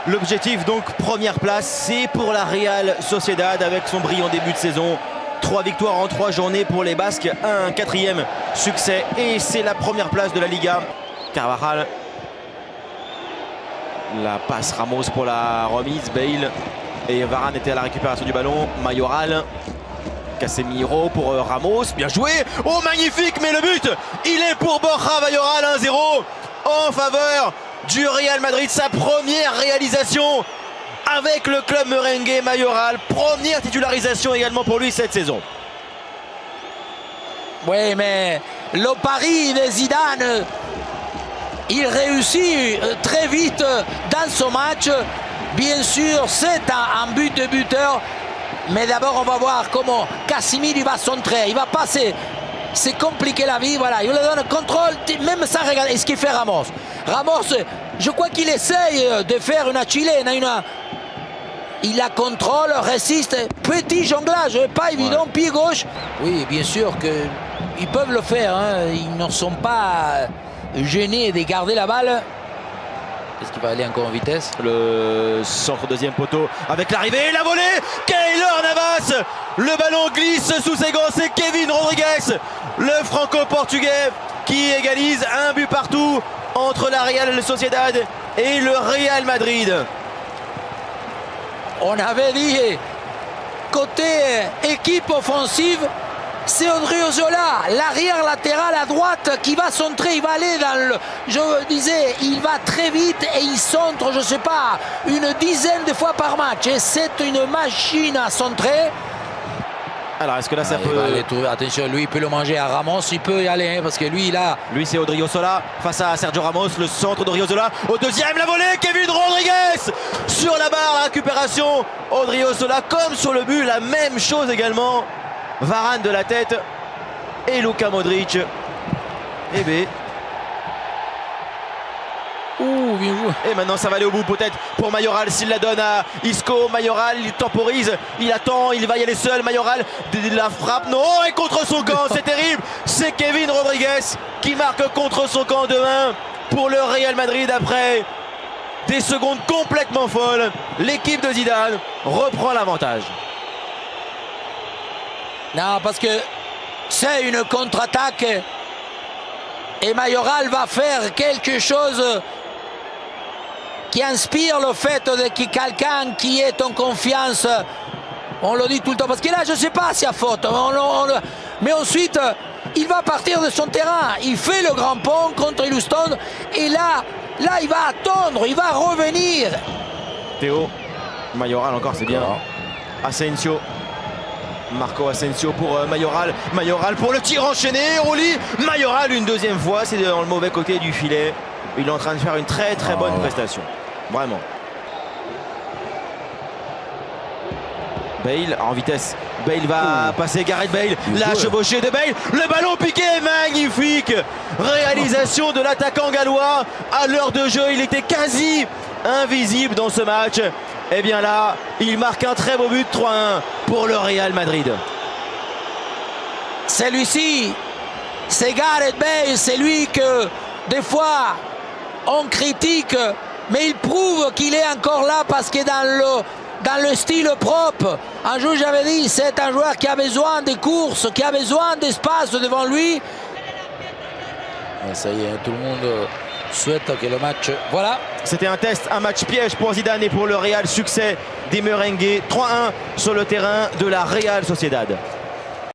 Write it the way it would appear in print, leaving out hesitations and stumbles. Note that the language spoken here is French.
L'objectif donc première place, c'est pour la Real Sociedad avec son brillant début de saison. 3 victoires en 3 journées pour les Basques, un 4e succès et c'est la première place de la Liga. Carvajal, la passe Ramos pour la remise, Bale et Varane était à la récupération du ballon. Mayoral, Casemiro pour Ramos, bien joué, oh magnifique, mais le but, il est pour Borja Mayoral, 1-0 en faveur du Real Madrid, sa première réalisation avec le club merengue. Mayoral, première titularisation également pour lui cette saison. Oui, mais le pari de Zidane, il réussit très vite dans ce match. Bien sûr, c'est un but de buteur. Mais d'abord, on va voir comment Casemiro va centrer. Il va passer. C'est compliqué la vie. Voilà, il lui donne le contrôle. Même ça, regardez ce qu'il fait Ramos. Ramos, je crois qu'il essaye de faire une chilène. Il la contrôle, résiste. Petit jonglage, pas évident, ouais. Pied gauche. Oui, bien sûr qu'ils peuvent le faire. Hein. Ils ne sont pas gênés de garder la balle. Est-ce qu'il va aller encore en vitesse? Le centre deuxième poteau avec l'arrivée et la volée. Keylor Navas. Le ballon glisse sous ses gants. C'est Kevin Rodrigues, le franco-portugais, qui égalise un but partout entre la Real Sociedad et le Real Madrid. On avait dit côté équipe offensive, c'est Odriozola, l'arrière latéral à droite qui va centrer, il va aller dans le... Je disais, il va très vite et il centre, je ne sais pas, une dizaine de fois par match. Et c'est une machine à centrer. Alors, est-ce que là, ça peut... Aller trouver, attention, lui, il peut le manger à Ramos, il peut y aller, hein, parce que lui, là... Lui, c'est Odriozola face à Sergio Ramos, le centre d'Odriozola. Au deuxième, la volée, Kevin Rodrigues sur la barre, la récupération. Odriozola, comme sur le but, la même chose également. Varane de la tête et Luka Modric. Et B. Ouh, bien joué. Et maintenant ça va aller au bout peut-être pour Mayoral s'il la donne à Isco. Mayoral, il temporise, il attend, il va y aller seul. Mayoral, la frappe, non, et contre son camp, c'est terrible. C'est Kevin Rodrigues qui marque contre son camp de main pour le Real Madrid après des secondes complètement folles. L'équipe de Zidane reprend l'avantage. Non, parce que c'est une contre-attaque et Mayoral va faire quelque chose qui inspire le fait de quelqu'un qui est en confiance. On le dit tout le temps, parce que là, je ne sais pas s'il y a faute. Mais ensuite, il va partir de son terrain. Il fait le grand pont contre Houston et là, il va attendre, il va revenir. Théo, Mayoral encore, c'est bien. Asensio. Marco Asensio pour Mayoral. Mayoral pour le tir enchaîné. Oli. Mayoral une deuxième fois. C'est dans le mauvais côté du filet. Il est en train de faire une très bonne prestation. Vraiment. Bale en vitesse. Bale va passer. Gareth Bale. La chevauchée de Bale. Le ballon piqué. Magnifique. Réalisation de l'attaquant gallois. À l'heure de jeu, il était quasi invisible dans ce match. Et bien là, il marque un très beau but, 3-1 pour le Real Madrid. Celui-ci, c'est Gareth Bale, c'est lui que des fois on critique, mais il prouve qu'il est encore là parce que dans le style propre. Un jour j'avais dit, c'est un joueur qui a besoin de courses, qui a besoin d'espace devant lui. Et ça y est, tout le monde souhaite que le match... Voilà. C'était un test, un match piège pour Zidane et pour le Real. Succès des merengues, 3-1 sur le terrain de la Real Sociedad.